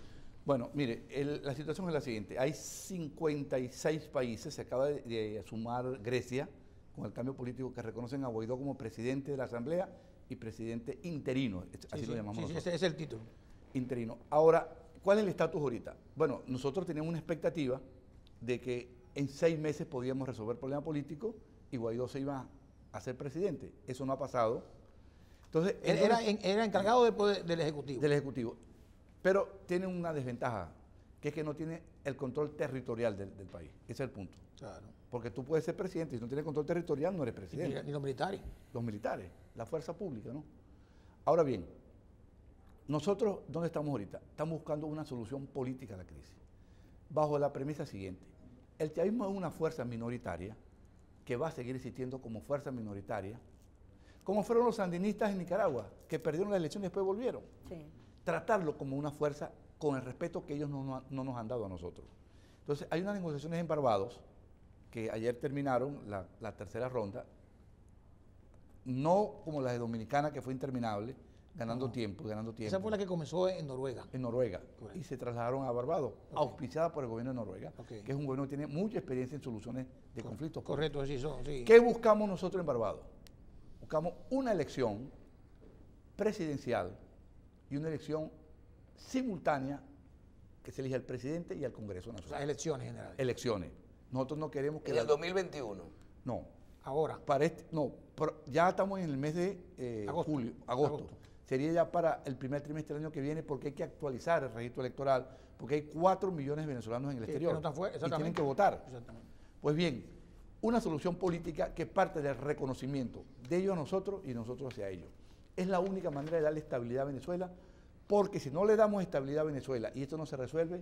Bueno, mire, la situación es la siguiente. Hay 56 países, se acaba de sumar Grecia, con el cambio político, que reconocen a Guaidó como presidente de la Asamblea y presidente interino, así lo llamamos nosotros. Ese es el título. Interino. Ahora, ¿cuál es el estatus ahorita? Bueno, nosotros teníamos una expectativa de que en 6 meses podíamos resolver el problema político y Guaidó se iba a ser presidente. Eso no ha pasado. Entonces, era encargado del Ejecutivo. Del Ejecutivo. Pero tiene una desventaja, que es que no tiene el control territorial del país. Ese es el punto. Claro. Porque tú puedes ser presidente y si no tienes control territorial no eres presidente. Ni los militares. Los militares, la fuerza pública, ¿no? Ahora bien, nosotros, ¿dónde estamos ahorita? Estamos buscando una solución política a la crisis, bajo la premisa siguiente. El chavismo es una fuerza minoritaria que va a seguir existiendo como fuerza minoritaria, como fueron los sandinistas en Nicaragua, que perdieron las elecciones y después volvieron. Sí. Tratarlo como una fuerza con el respeto que ellos no nos han dado a nosotros. Entonces, hay unas negociaciones en Barbados, que ayer terminaron la tercera ronda, no como la de Dominicana, que fue interminable, ganando tiempo. Esa fue la que comenzó en Noruega. En Noruega. Correcto. Y se trasladaron a Barbados, auspiciada por el gobierno de Noruega, que es un gobierno que tiene mucha experiencia en soluciones de conflictos. Correcto, sí. ¿Qué buscamos nosotros en Barbados? Buscamos una elección presidencial y una elección simultánea que se elija al presidente y al Congreso Nacional. O sea, elecciones generales. Elecciones. Nosotros no queremos que... En el 2021. No. Ahora. Ya estamos en el mes de agosto. Sería ya para el primer trimestre del año que viene, porque hay que actualizar el registro electoral, porque hay 4 millones de venezolanos en el exterior y tienen que votar. Exactamente. Pues bien, una solución política que parte del reconocimiento de ellos a nosotros y nosotros hacia ellos. Es la única manera de darle estabilidad a Venezuela, porque si no le damos estabilidad a Venezuela y esto no se resuelve,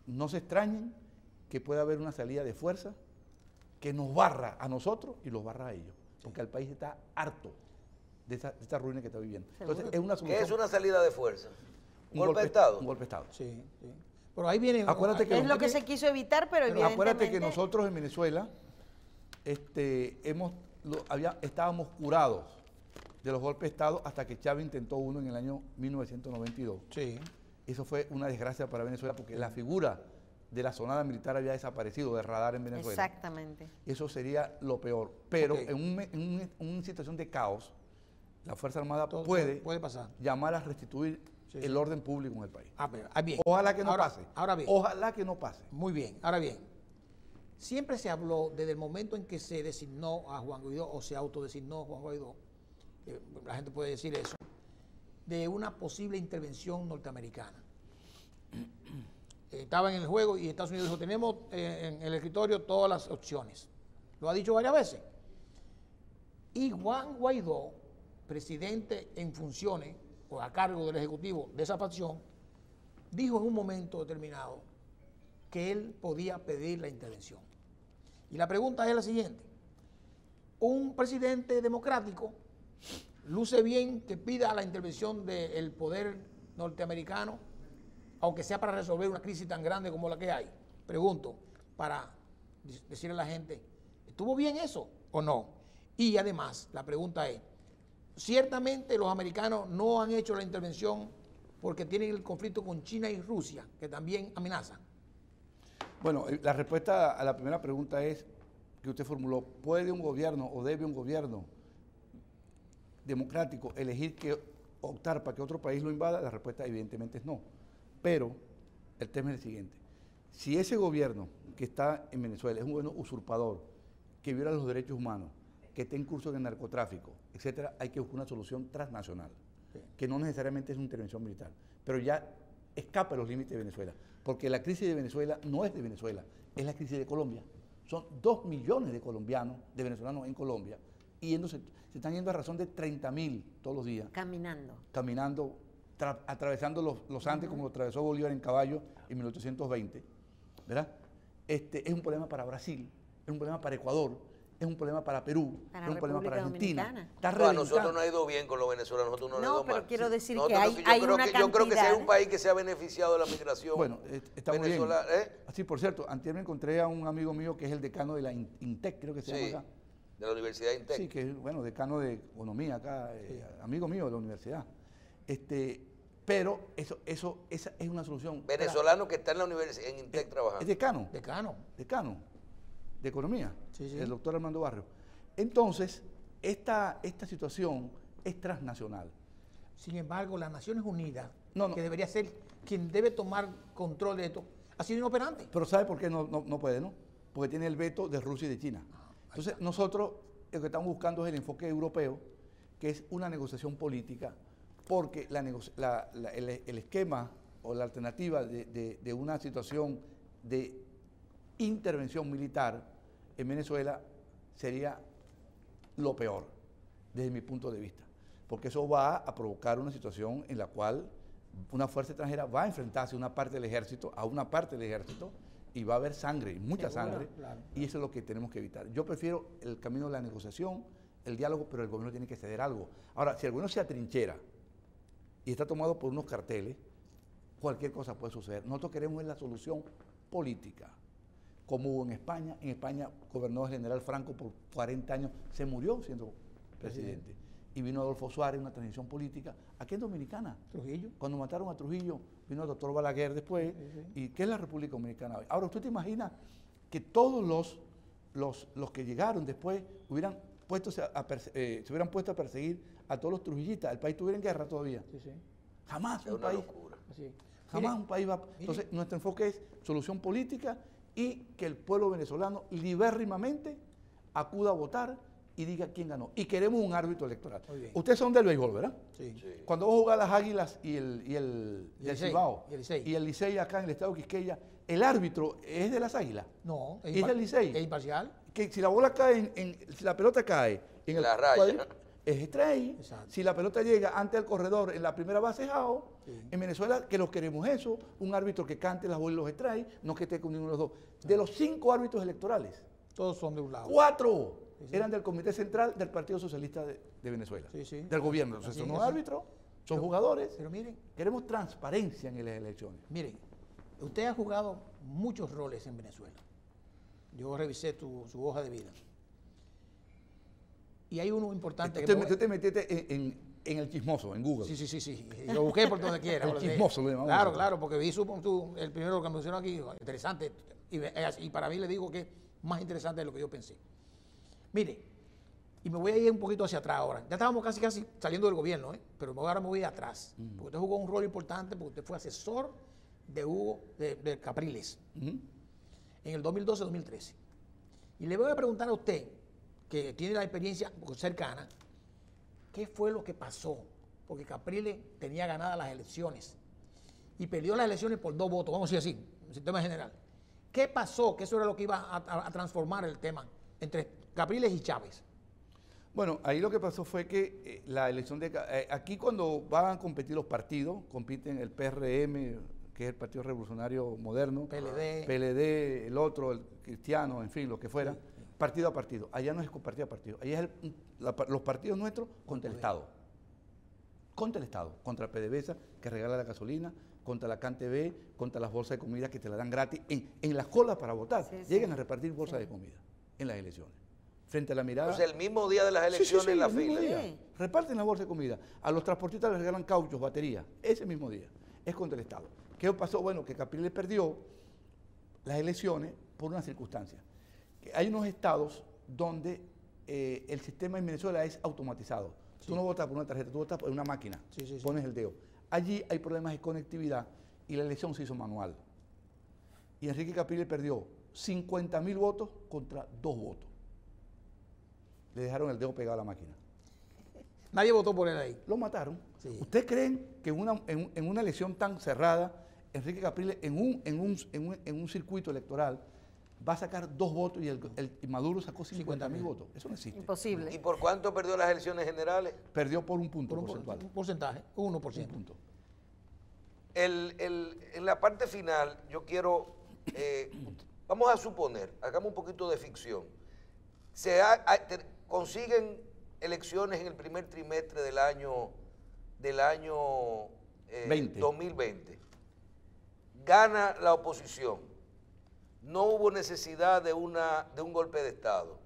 no se extrañen que pueda haber una salida de fuerza que nos barra a nosotros y los barra a ellos, porque el país está harto de esta ruina que está viviendo. Entonces, es una solución. ¿Qué es una salida de fuerza? ¿Un golpe de Estado? Un golpe de Estado. Sí. Pero ahí viene... Acuérdate que es lo que se quiso evitar, pero evidentemente... Acuérdate que nosotros en Venezuela estábamos curados de los golpes de Estado hasta que Chávez intentó uno en el año 1992. Sí. Eso fue una desgracia para Venezuela porque la figura de la sonada militar había desaparecido del radar en Venezuela. Exactamente. Eso sería lo peor. Pero en una situación de caos, la Fuerza Armada puede pasar. llamar a restituir el orden público en el país. Bien. Ojalá que no pase. Ahora bien. Ojalá que no pase. Muy bien. Ahora bien, siempre se habló desde el momento en que se designó a Juan Guaidó o se autodesignó a Juan Guaidó, la gente puede decir eso, de una posible intervención norteamericana. Estaba en el juego y Estados Unidos dijo, tenemos en el escritorio todas las opciones. Lo ha dicho varias veces. Y Juan Guaidó, presidente en funciones o a cargo del Ejecutivo de esa facción, dijo en un momento determinado que él podía pedir la intervención. Y la pregunta es la siguiente. Un presidente democrático luce bien que pida la intervención del poder norteamericano, aunque sea para resolver una crisis tan grande como la que hay. Pregunto, para decirle a la gente, ¿estuvo bien eso o no? Y además, la pregunta es, ciertamente los americanos no han hecho la intervención porque tienen el conflicto con China y Rusia, que también amenazan. Bueno, la respuesta a la primera pregunta es que usted formuló, ¿puede un gobierno o debe un gobierno democrático elegir optar para que otro país lo invada? La respuesta evidentemente es no. Pero el tema es el siguiente. Si ese gobierno que está en Venezuela es un gobierno usurpador, que viola los derechos humanos, que está en curso en el narcotráfico, etcétera, hay que buscar una solución transnacional, que no necesariamente es una intervención militar, pero ya escapa los límites de Venezuela, porque la crisis de Venezuela no es de Venezuela, es la crisis de Colombia. Son 2 millones de colombianos, de venezolanos en Colombia, yéndose, se están yendo a razón de 30.000 todos los días. Caminando, atravesando los Andes como lo atravesó Bolívar en caballo en 1820, ¿verdad? Es un problema para Brasil, es un problema para Ecuador, es un problema para Perú, es un problema para Argentina. A nosotros no ha ido bien con los venezolanos, nosotros no No, pero mal. quiero decir que hay una cantidad. Yo creo que si hay un país que se ha beneficiado de la migración. Bueno, está muy bien. Sí, por cierto, antes me encontré a un amigo mío que es el decano de la INTEC, creo que se llama acá. De la Universidad de INTEC. Sí, que es, bueno, decano de economía acá, amigo mío de la universidad. Pero esa es una solución. Venezolano que está en la universidad, en INTEC trabajando. Es decano de economía, el doctor Armando Barrio. Entonces, esta situación es transnacional. Sin embargo, las Naciones Unidas, que debería ser quien debe tomar control de esto, ha sido inoperante. Pero ¿sabe por qué no puede, no? Porque tiene el veto de Rusia y de China. Entonces, nosotros lo que estamos buscando es el enfoque europeo, que es una negociación política, porque el esquema o la alternativa de una situación de intervención militar en Venezuela sería lo peor, desde mi punto de vista, porque eso va a provocar una situación en la cual una fuerza extranjera va a enfrentarse a una parte del ejército, y va a haber sangre, mucha sangre, y eso es lo que tenemos que evitar. Yo prefiero el camino de la negociación, el diálogo, pero el gobierno tiene que ceder algo. Ahora, si el gobierno se atrinchera y está tomado por unos carteles, cualquier cosa puede suceder. Nosotros queremos la solución política, como hubo en España. En España gobernó el general Franco por 40 años, se murió siendo presidente. Y vino Adolfo Suárez, una transición política, aquí en Dominicana. Trujillo. Cuando mataron a Trujillo, vino el doctor Balaguer después. ¿Y qué es la República Dominicana hoy? Ahora, ¿usted te imagina que todos los que llegaron después se hubieran puesto a perseguir a todos los trujillistas? El país estuviera en guerra todavía. Jamás un país. Jamás un país va. Entonces, nuestro enfoque es solución política y que el pueblo venezolano libérrimamente acuda a votar y diga quién ganó. Y queremos un árbitro electoral. Ustedes son del béisbol, ¿verdad? Sí. Cuando vos jugás las Águilas y el Cibao y el Licey acá en el estado de Quisqueya, ¿el árbitro es de las Águilas? No. ¿Es del Licey? ¿Es imparcial? Que si la bola cae, si la pelota cae en la raya, es strike. Si la pelota llega ante el corredor en la primera base es out. En Venezuela, que los queremos eso, un árbitro que cante las bolas y los strikes, no que esté con ninguno de los dos. De los 5 árbitros electorales, todos son de un lado. 4 eran del Comité Central del Partido Socialista de Venezuela, del gobierno. Entonces, son árbitros, son jugadores. Pero miren, queremos transparencia en las elecciones. Miren, usted ha jugado muchos roles en Venezuela. Yo revisé su hoja de vida. Y hay uno importante. Usted te metiste en el chismoso, en Google. Sí. Lo busqué por donde quiera. El chismoso, Claro, porque vi el primero que mencionó aquí, interesante. Y para mí le digo que es más interesante de lo que yo pensé. Mire, y me voy a ir un poquito hacia atrás ahora. Ya estábamos casi saliendo del gobierno, pero ahora me voy atrás. Porque usted jugó un rol importante, porque usted fue asesor de Hugo de Capriles en el 2012-2013. Y le voy a preguntar a usted, que tiene la experiencia cercana, ¿qué fue lo que pasó? Porque Capriles tenía ganadas las elecciones y perdió las elecciones por 2 votos, vamos a decir así, en el sistema general. ¿Qué pasó? Que eso era lo que iba a transformar el tema entre Capriles y Chávez. Bueno, ahí lo que pasó fue que la elección aquí cuando van a competir los partidos, compiten el PRM, que es el Partido Revolucionario Moderno, PLD, el otro, el cristiano, en fin, lo que fuera, partido a partido. Allá no es partido a partido, allá es los partidos nuestros contra el Estado. Contra el Estado, contra PDVSA, que regala la gasolina, contra la CanTV, contra las bolsas de comida que te la dan gratis. En las colas para votar, llegan a repartir bolsas de comida en las elecciones. Frente a la mirada. O sea, el mismo día de las elecciones en la fila. Reparten la bolsa de comida. A los transportistas les regalan cauchos, baterías. Ese mismo día. Es contra el Estado. ¿Qué pasó? Bueno, que Capriles perdió las elecciones por una circunstancia. Hay unos estados donde el sistema en Venezuela es automatizado. Tú no votas por una tarjeta, tú votas por una máquina. Pones el dedo. Allí hay problemas de conectividad y la elección se hizo manual. Y Enrique Capriles perdió 50.000 votos contra 2 votos. Le dejaron el dedo pegado a la máquina. Nadie votó por él ahí. Lo mataron. ¿Ustedes creen que en una elección tan cerrada, Enrique Capriles, en un circuito electoral va a sacar 2 votos y Maduro sacó 50.000 votos. Eso no existe. Imposible. ¿Y por cuánto perdió las elecciones generales? Perdió por un punto porcentual. Un porcentaje, 1%. Un punto. En la parte final, yo quiero, vamos a suponer, hagamos un poquito de ficción. Consiguen elecciones en el primer trimestre del año 2020. Gana la oposición. No hubo necesidad de un golpe de Estado.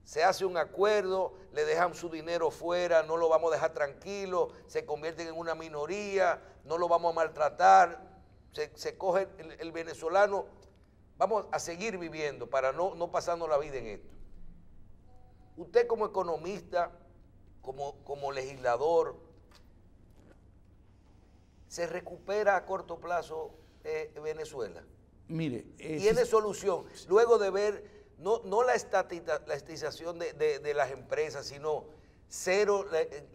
Se hace un acuerdo, le dejan su dinero fuera, no lo vamos a dejar tranquilo, se convierten en una minoría, no lo vamos a maltratar, se coge el venezolano, vamos a seguir viviendo para no pasarnos la vida en esto. Usted como economista, como legislador, ¿se recupera a corto plazo Venezuela? Mire, ¿tiene solución? Luego de ver, no la estatización de las empresas, sino cero,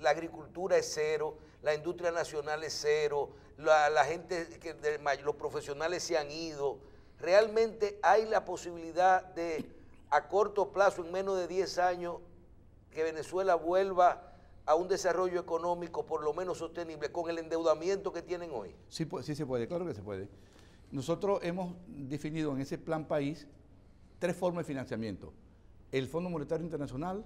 la agricultura es cero, la industria nacional es cero, la gente, los profesionales se han ido. ¿Realmente hay la posibilidad de, a corto plazo, en menos de 10 años, que Venezuela vuelva a un desarrollo económico por lo menos sostenible con el endeudamiento que tienen hoy? Sí, sí se puede, claro que se puede. Nosotros hemos definido en ese plan país 3 formas de financiamiento: el Fondo Monetario Internacional,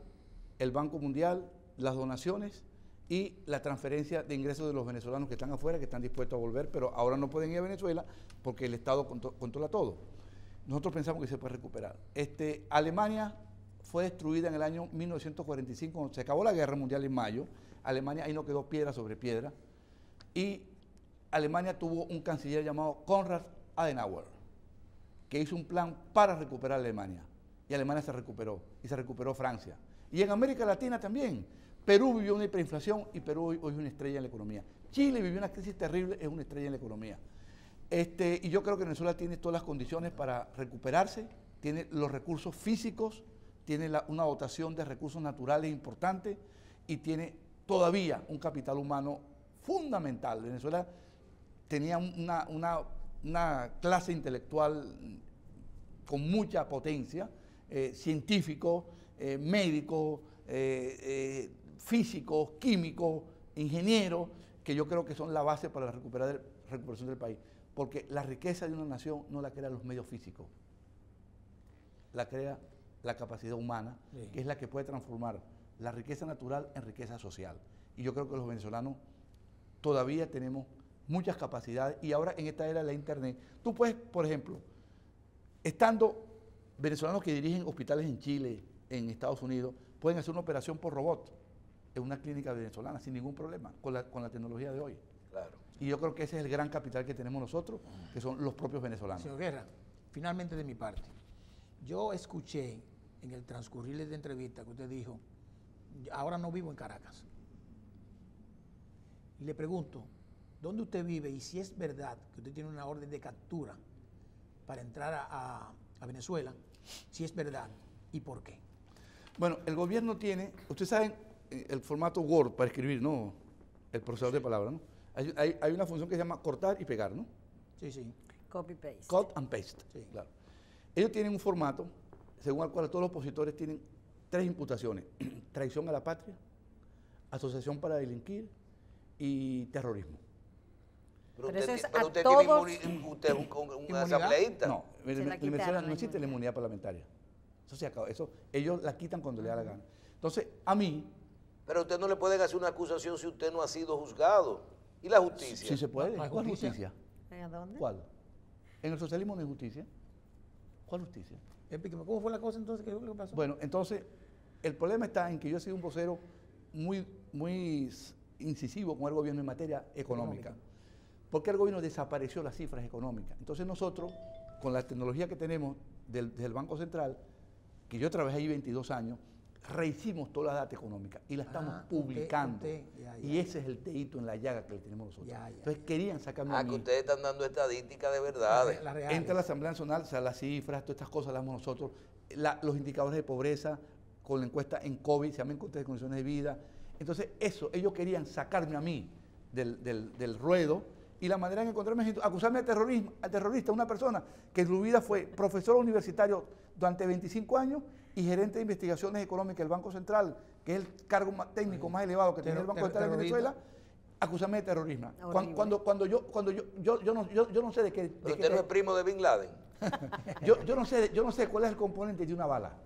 el Banco Mundial, las donaciones y la transferencia de ingresos de los venezolanos que están afuera, que están dispuestos a volver, pero ahora no pueden ir a Venezuela porque el Estado controla todo. Nosotros pensamos que se puede recuperar. Alemania fue destruida en el año 1945, cuando se acabó la Guerra Mundial en mayo. Alemania ahí no quedó piedra sobre piedra. Y Alemania tuvo un canciller llamado Konrad Adenauer, que hizo un plan para recuperar Alemania. Y Alemania se recuperó, y se recuperó Francia. Y en América Latina también. Perú vivió una hiperinflación y Perú hoy es una estrella en la economía. Chile vivió una crisis terrible, es una estrella en la economía. Y yo creo que Venezuela tiene todas las condiciones para recuperarse, tiene los recursos físicos, tiene una dotación de recursos naturales importante y tiene todavía un capital humano fundamental. Venezuela tenía una clase intelectual con mucha potencia, científicos, médicos, físicos, químicos, ingenieros, que yo creo que son la base para la recuperación del país. Porque la riqueza de una nación no la crean los medios físicos, la crea la capacidad humana, sí, que es la que puede transformar la riqueza natural en riqueza social. Y yo creo que los venezolanos todavía tenemos muchas capacidades, y ahora en esta era de la internet, tú puedes, por ejemplo, estando venezolanos que dirigen hospitales en Chile, en Estados Unidos, pueden hacer una operación por robot en una clínica venezolana sin ningún problema, con la tecnología de hoy. Claro. Y yo creo que ese es el gran capital que tenemos nosotros, que son los propios venezolanos. Señor Guerra, finalmente de mi parte, yo escuché en el transcurrir de la entrevista que usted dijo, ahora no vivo en Caracas. Y le pregunto, ¿dónde usted vive? Y si es verdad que usted tiene una orden de captura para entrar a Venezuela, si es verdad, ¿y por qué? Bueno, el gobierno tiene, ustedes saben, el formato Word para escribir, ¿no? El procesador de palabras, ¿no? Hay una función que se llama cortar y pegar, ¿no? Sí, sí. Copy-paste. Cut and paste, sí, claro. Ellos tienen un formato según el cual todos los opositores tienen 3 imputaciones: traición a la patria, asociación para delinquir y terrorismo. Pero usted tiene un asambleísta. No, en Venezuela no existe la inmunidad parlamentaria. Eso se acaba. Eso, ellos la quitan cuando le da la gana. Entonces, a mí... Pero usted no le pueden hacer una acusación si usted no ha sido juzgado. ¿Y la justicia? Sí se puede. ¿No hay ¿Cuál justicia? justicia? ¿A dónde? ¿Cuál? En el socialismo no hay justicia. ¿Cuál justicia? Explíqueme, ¿cómo fue la cosa entonces? ¿Qué pasó? Bueno, entonces, el problema está en que yo he sido un vocero muy incisivo con el gobierno en materia económica. Porque el gobierno desapareció las cifras económicas. Entonces nosotros, con la tecnología que tenemos del Banco Central, que yo trabajé ahí 22 años, rehicimos toda la data económica y la estamos publicando. Y ese es el dedito en la llaga que le tenemos nosotros. Entonces querían sacarme a mí. Que ustedes están dando estadísticas de verdad. Entra la Asamblea Nacional, o sea, las cifras, todas estas cosas las damos nosotros. Los indicadores de pobreza, con la encuesta en COVID, se llama encuesta de condiciones de vida. Entonces, eso, ellos querían sacarme a mí del ruedo y la manera en encontrarme gente, acusarme de terrorismo, a terrorista, una persona que en su vida fue profesor universitario durante 25 años y gerente de investigaciones económicas del Banco Central, que es el cargo técnico más elevado que tiene el Banco Central de Venezuela, acusarme de terrorismo. Cuando yo no sé de qué... ¿Pero usted no es primo de Bin Laden? yo no sé cuál es el componente de una bala.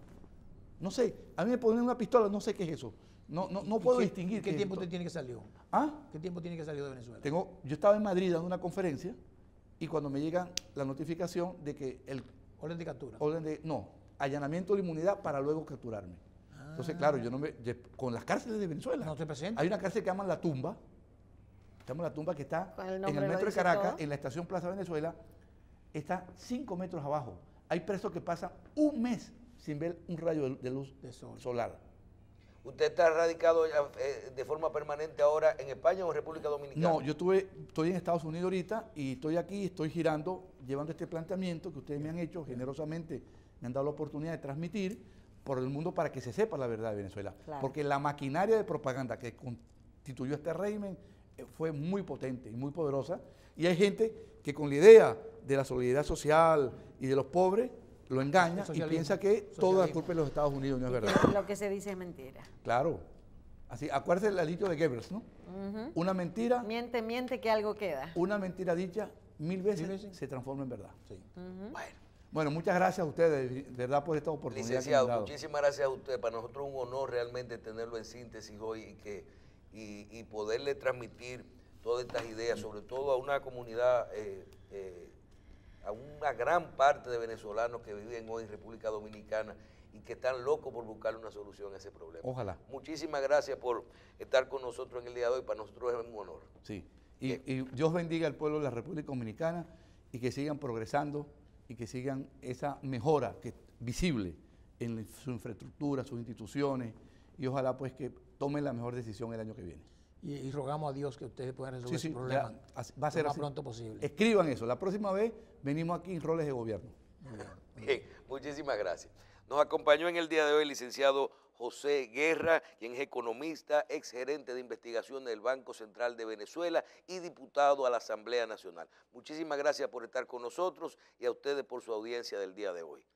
No sé, a mí me ponen una pistola, no sé qué es eso. No puedo distinguir. ¿Qué tiempo usted tiene que salir? ¿Ah? ¿Qué tiempo tiene que salir de Venezuela? Yo estaba en Madrid dando una conferencia y cuando me llega la notificación de que el... ¿Orden de captura? Allanamiento de inmunidad para luego capturarme. Entonces, claro, con las cárceles de Venezuela. ¿No se presenta? Hay una cárcel que llaman La Tumba. La Tumba que está en el metro de Caracas, en la estación Plaza Venezuela. Está 5 metros abajo. Hay presos que pasan un mes sin ver un rayo de luz solar. ¿Usted está radicado de forma permanente ahora en España o en República Dominicana? No, yo estoy en Estados Unidos ahorita y estoy aquí, estoy girando, llevando este planteamiento que ustedes me han hecho generosamente, me han dado la oportunidad de transmitir por el mundo para que se sepa la verdad de Venezuela. Claro. Porque la maquinaria de propaganda que constituyó este régimen fue muy potente y muy poderosa. Y hay gente que con la idea de la solidaridad social y de los pobres lo engaña y piensa que toda la culpa es de los Estados Unidos, no es verdad. Lo que se dice es mentira. Claro. Así, acuérdese del dicho de Goebbels, ¿no? Una mentira... Miente que algo queda. Una mentira dicha 1000 veces se transforma en verdad. Sí. Bueno, muchas gracias a ustedes, de verdad, por esta oportunidad. Licenciado, muchísimas gracias a usted. Para nosotros es un honor realmente tenerlo en síntesis hoy y poderle transmitir todas estas ideas, sobre todo a una comunidad, a una gran parte de venezolanos que viven hoy en República Dominicana y que están locos por buscar una solución a ese problema. Ojalá. Muchísimas gracias por estar con nosotros en el día de hoy. Para nosotros es un honor. Sí. Y Dios bendiga al pueblo de la República Dominicana y que sigan progresando y que sigan esa mejora visible en su infraestructura, sus instituciones, y ojalá pues que tomen la mejor decisión el año que viene. Y rogamos a Dios que ustedes puedan resolver su problema va a ser lo más pronto posible. Escriban eso, la próxima vez venimos aquí en roles de gobierno. Bien, muchísimas gracias. Nos acompañó en el día de hoy el licenciado José Guerra, quien es economista, exgerente de investigación del Banco Central de Venezuela y diputado a la Asamblea Nacional. Muchísimas gracias por estar con nosotros y a ustedes por su audiencia del día de hoy.